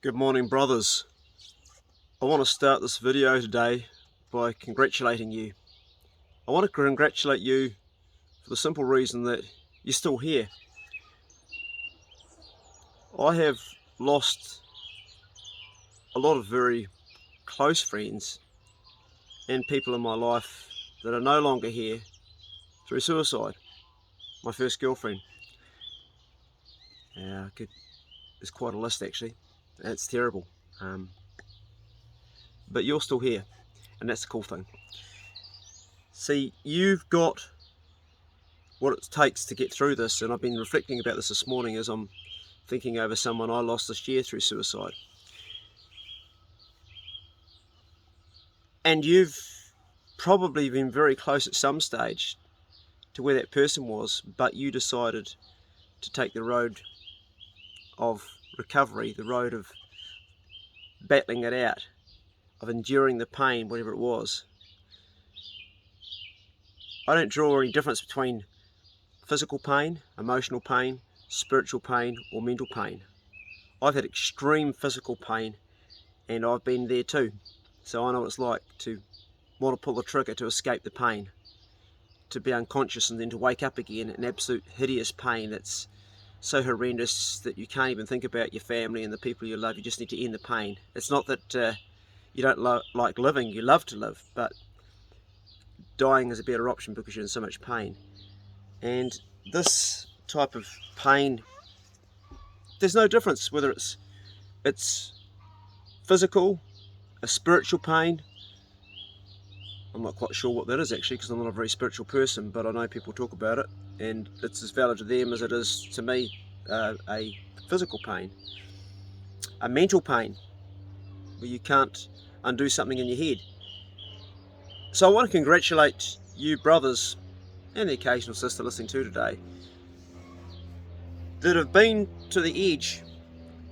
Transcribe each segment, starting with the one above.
Good morning, brothers. I want to start this video today by congratulating you. I want to congratulate you for the simple reason that you're still here. I have lost a lot of very close friends and people in my life that are no longer here through suicide. My first girlfriend. It's quite a list actually. It's terrible. But you're still here, and that's the cool thing. See, you've got what it takes to get through this, and I've been reflecting about this morning as I'm thinking over someone I lost this year through suicide. And you've probably been very close at some stage to where that person was, but you decided to take the road of recovery, the road of battling it out, of enduring the pain, whatever it was. I don't draw any difference between physical pain, emotional pain, spiritual pain, or mental pain. I've had extreme physical pain, and I've been there too. So I know what it's like to want to pull the trigger to escape the pain, to be unconscious and then to wake up again in absolute hideous pain that's so horrendous that you can't even think about your family and the people you love. You just need to end the pain. It's not that you don't like living, you love to live, but dying is a better option because you're in so much pain. And this type of pain, there's no difference whether it's physical, a spiritual pain. I'm not quite sure what that is actually, because I'm not a very spiritual person, but I know people talk about it, and it's as valid to them as it is to me. A physical pain, a mental pain, where you can't undo something in your head. So I want to congratulate you brothers, and the occasional sister listening to today, that have been to the edge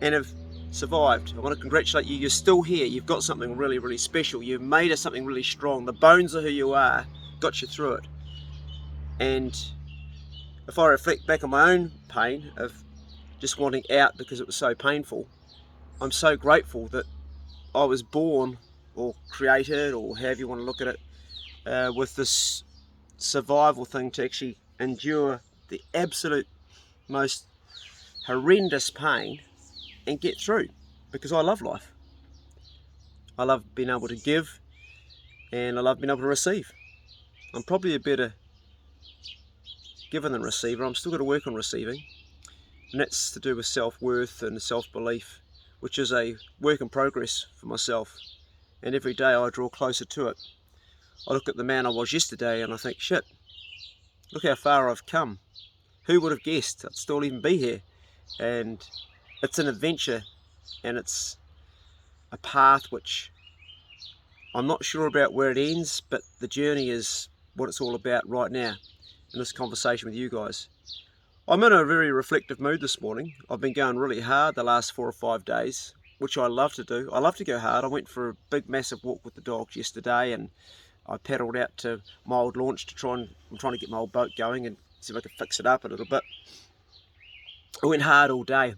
and have survived. I want to congratulate you. You're still here. You've got something really, really special. You've made it something really strong. The bones of who you are got you through it. And if I reflect back on my own pain of just wanting out because it was so painful, I'm so grateful that I was born or created, or however you want to look at it, with this survival thing to actually endure the absolute most horrendous pain and get through, because I love life. I love being able to give, and I love being able to receive. I'm probably a better giver than receiver. I'm still got to work on receiving, and that's to do with self-worth and self-belief, which is a work in progress for myself, and every day I draw closer to it. I look at the man I was yesterday and I think, shit, look how far I've come. Who would have guessed I'd still even be here? And it's an adventure, and it's a path which I'm not sure about where it ends, but the journey is what it's all about right now in this conversation with you guys. I'm in a very reflective mood this morning. I've been going really hard the last 4 or 5 days, which I love to do. I love to go hard. I went for a big massive walk with the dogs yesterday, and I paddled out to my old launch I'm trying to get my old boat going and see if I can fix it up a little bit. I went hard all day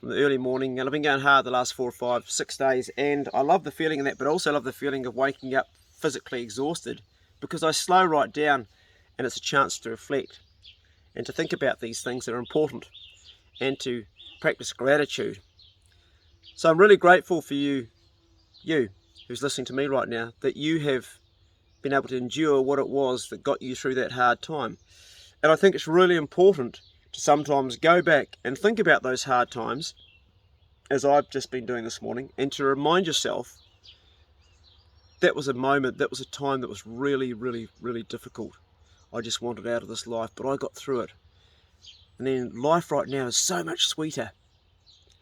from the early morning, and I've been going hard the last 4 or 5, 6 days, and I love the feeling of that, but also love the feeling of waking up physically exhausted, because I slow right down, and it's a chance to reflect and to think about these things that are important, and to practice gratitude. So I'm really grateful for you who's listening to me right now, that you have been able to endure what it was that got you through that hard time. And I think it's really important to sometimes go back and think about those hard times, as I've just been doing this morning, and to remind yourself that was a moment, that was a time that was really, really, really difficult. I just wanted out of this life, but I got through it. And then life right now is so much sweeter.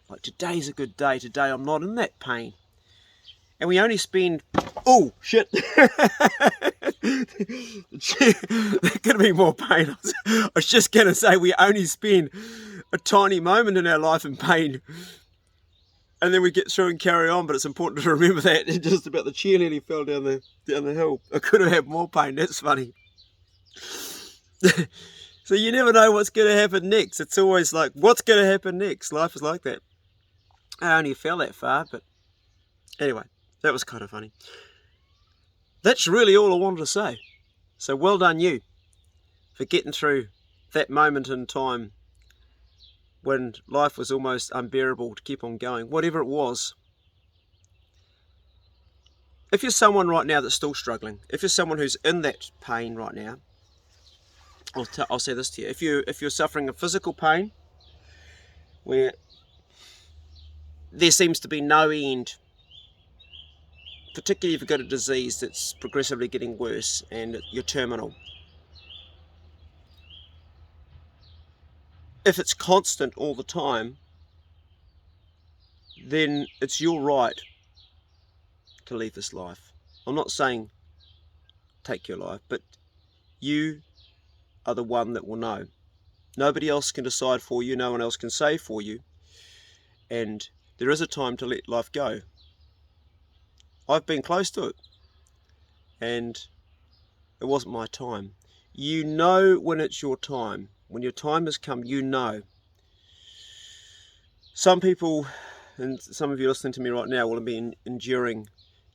Like, today's a good day. Today I'm not in that pain. And we only spend... Oh, shit. There could be more pain. I was just going to say we only spend a tiny moment in our life in pain, and then we get through and carry on. But it's important to remember that. Just about the chair nearly fell down the hill. I could have had more pain. That's funny. So you never know what's going to happen next. It's always like, what's going to happen next? Life is like that. I only fell that far, but anyway, that was kind of funny. That's really all I wanted to say. So well done you for getting through that moment in time when life was almost unbearable to keep on going, whatever it was. If you're someone right now that's still struggling, if you're someone who's in that pain right now, I'll say this to you. If you're suffering a physical pain where there seems to be no end, particularly if you've got a disease that's progressively getting worse and you're terminal, if it's constant all the time, then it's your right to leave this life. I'm not saying take your life, but you are the one that will know. Nobody else can decide for you, no one else can say for you, and there is a time to let life go. I've been close to it, and it wasn't my time. You know when it's your time. When your time has come, you know. Some people, and some of you listening to me right now, will have been enduring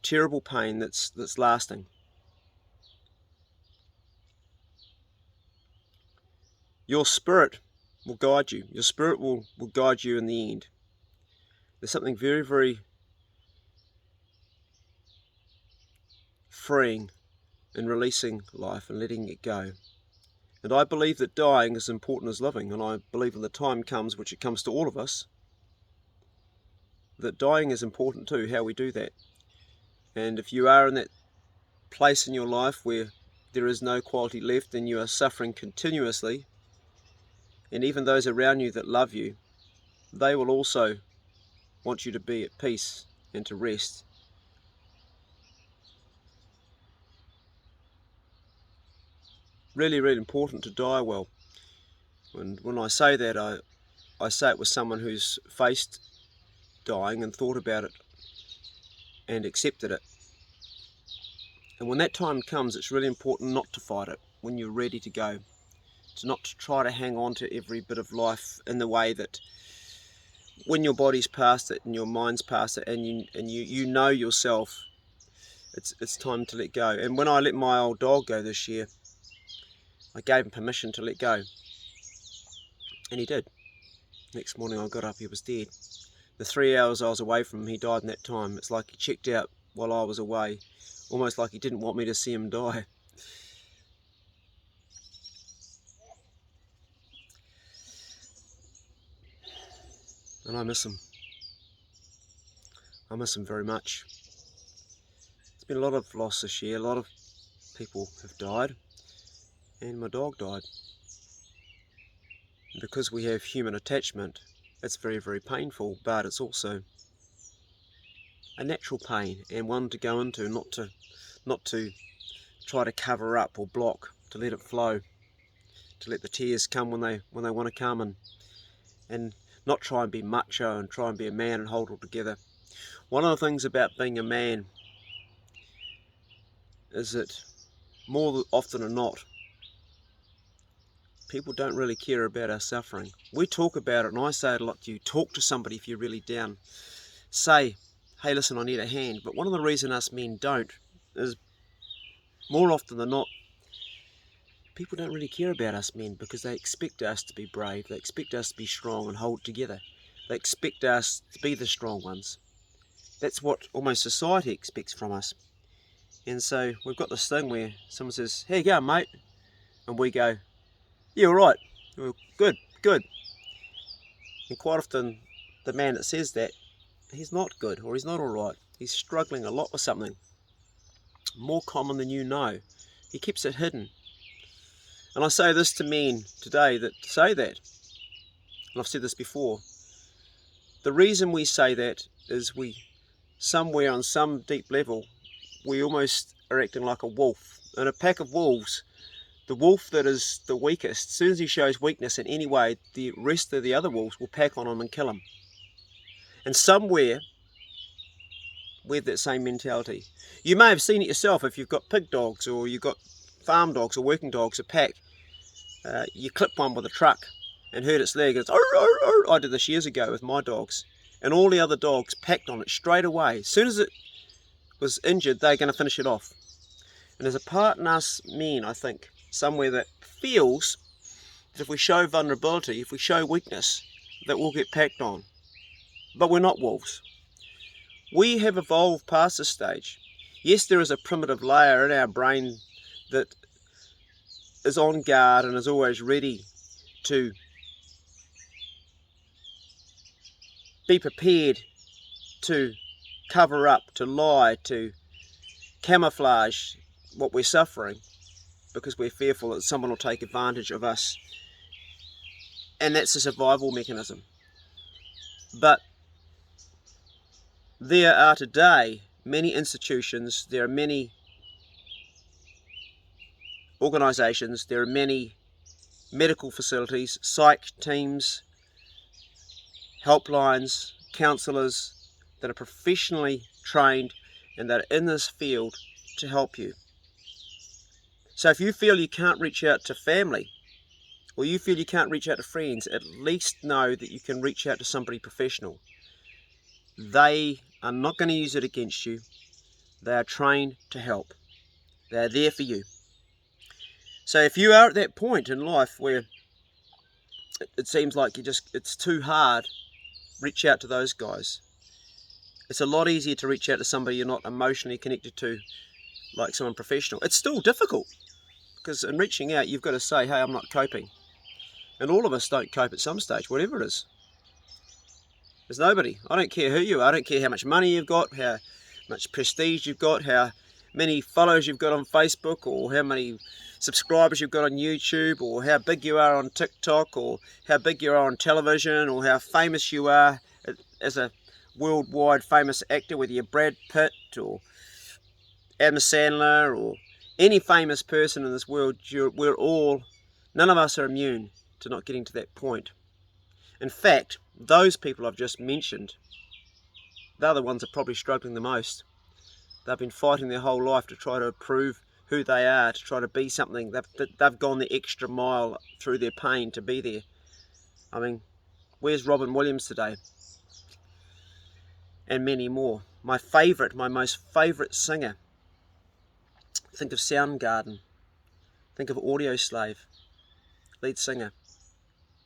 terrible pain that's lasting. Your spirit will guide you. Your spirit will guide you in the end. There's something very, very freeing in releasing life and letting it go. And I believe that dying is as important as living, and I believe when the time comes, which it comes to all of us, that dying is important too, how we do that. And if you are in that place in your life where there is no quality left and you are suffering continuously, and even those around you that love you, they will also want you to be at peace and to rest. Really, really important to die well. And when I say that, I say it with someone who's faced dying and thought about it and accepted it. And when that time comes, it's really important not to fight it when you're ready to go. To not to try to hang on to every bit of life in the way that when your body's past it and your mind's past it and you know yourself, it's time to let go. And when I let my old dog go this year, I gave him permission to let go. And he did. Next morning I got up, he was dead. The 3 hours I was away from him, he died in that time. It's like he checked out while I was away, almost like he didn't want me to see him die. And I miss him. I miss him very much. There's been a lot of loss this year. A lot of people have died. And my dog died. And because we have human attachment, it's very, very painful, but it's also a natural pain and one to go into, not to try to cover up or block, to let it flow, to let the tears come when they want to come, and not try and be macho and try and be a man and hold it all together. One of the things about being a man is that more often than not, people don't really care about our suffering. We talk about it, and I say it a lot to you. Talk to somebody if you're really down. Say, hey, listen, I need a hand. But one of the reasons us men don't is, more often than not, people don't really care about us men because they expect us to be brave. They expect us to be strong and hold together. They expect us to be the strong ones. That's what almost society expects from us. And so we've got this thing where someone says, "How you going, mate?" And we go, "Yeah, all right." Well, good. And quite often the man that says that, he's not good, or he's not all right. He's struggling a lot with something. More common than you know. He keeps it hidden. And I say this to men today that say that, and I've said this before, the reason we say that is we, somewhere on some deep level, we almost are acting like a wolf. In a pack of wolves, the wolf that is the weakest, as soon as he shows weakness in any way, the rest of the other wolves will pack on him and kill him. And somewhere, we have that same mentality. You may have seen it yourself if you've got pig dogs, or you've got farm dogs or working dogs, a pack. You clip one with a truck and hurt its leg. It's, "Arr, arr, arr." I did this years ago with my dogs. and all the other dogs packed on it straight away. As soon as it was injured, they're going to finish it off. And there's a part in us men, I think, somewhere that feels that if we show vulnerability, if we show weakness, that we'll get packed on. But we're not wolves. We have evolved past this stage. Yes, there is a primitive layer in our brain that is on guard and is always ready to be prepared to cover up, to lie, to camouflage what we're suffering, because we're fearful that someone will take advantage of us. And that's a survival mechanism. But there are today many institutions, there are many organisations, there are many medical facilities, psych teams, helplines, counsellors that are professionally trained and that are in this field to help you. So if you feel you can't reach out to family, or you feel you can't reach out to friends, at least know that you can reach out to somebody professional. They are not going to use it against you. They are trained to help. They are there for you. So if you are at that point in life where it seems like it's too hard, reach out to those guys. It's a lot easier to reach out to somebody you're not emotionally connected to, like someone professional. It's still difficult, because in reaching out, you've got to say, hey, I'm not coping. And all of us don't cope at some stage, whatever it is. There's nobody. I don't care who you are. I don't care how much money you've got, how much prestige you've got, how many followers you've got on Facebook, or how many subscribers you've got on YouTube, or how big you are on TikTok, or how big you are on television, or how famous you are as a worldwide famous actor, whether you're Brad Pitt or Adam Sandler or any famous person in this world. None of us are immune to not getting to that point. In fact, those people I've just mentioned, they're the ones that are probably struggling the most. They've been fighting their whole life to try to prove who they are, to try to be something. They've gone the extra mile through their pain to be there. I mean, where's Robin Williams today? And many more. My most favourite singer. Think of Soundgarden. Think of Audioslave. Lead singer.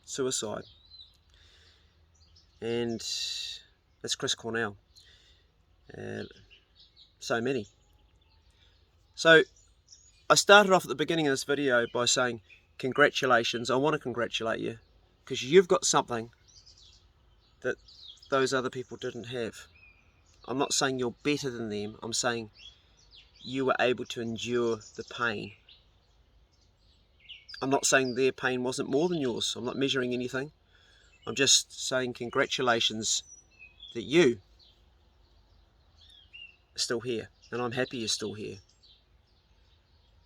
Suicide. And that's Chris Cornell. So many. So I started off at the beginning of this video by saying congratulations. I want to congratulate you, because you've got something that those other people didn't have. I'm not saying you're better than them. I'm saying you were able to endure the pain. I'm not saying their pain wasn't more than yours. I'm not measuring anything. I'm just saying congratulations that you are still here. And I'm happy you're still here.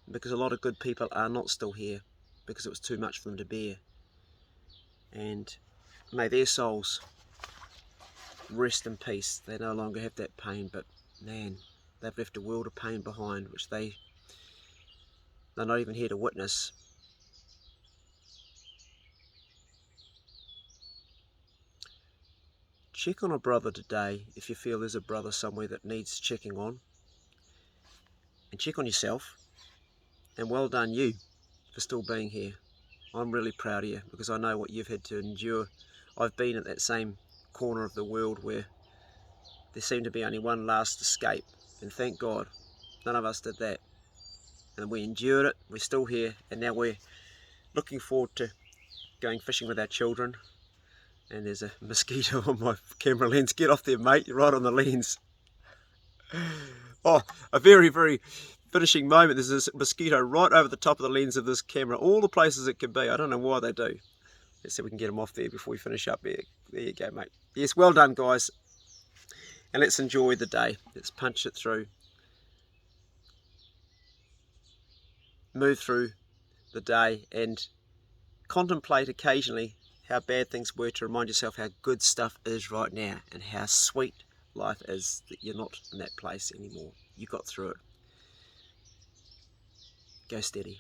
Because a lot of good people are not still here, because it was too much for them to bear. And may their souls rest in peace. They no longer have that pain, but man, they've left a world of pain behind, which they're not even here to witness. Check on a brother today if you feel there's a brother somewhere that needs checking on. And check on yourself. And well done you for still being here. I'm really proud of you, because I know what you've had to endure. I've been at that same corner of the world where there seemed to be only one last escape, and thank God none of us did that. And we endured it. We're still here, and now we're looking forward to going fishing with our children. And there's a mosquito on my camera lens. Get off there, mate. You're right on the lens. Oh, a very, very finishing moment. There's this mosquito right over the top of the lens of this camera. All the places it can be. I don't know why they do. Let's see if we can get them off there before we finish up there. There you go, mate. Yes, well done, guys. And let's enjoy the day. Let's punch it through. Move through the day and contemplate occasionally how bad things were, to remind yourself how good stuff is right now and how sweet life is, that you're not in that place anymore. You got through it. Go steady.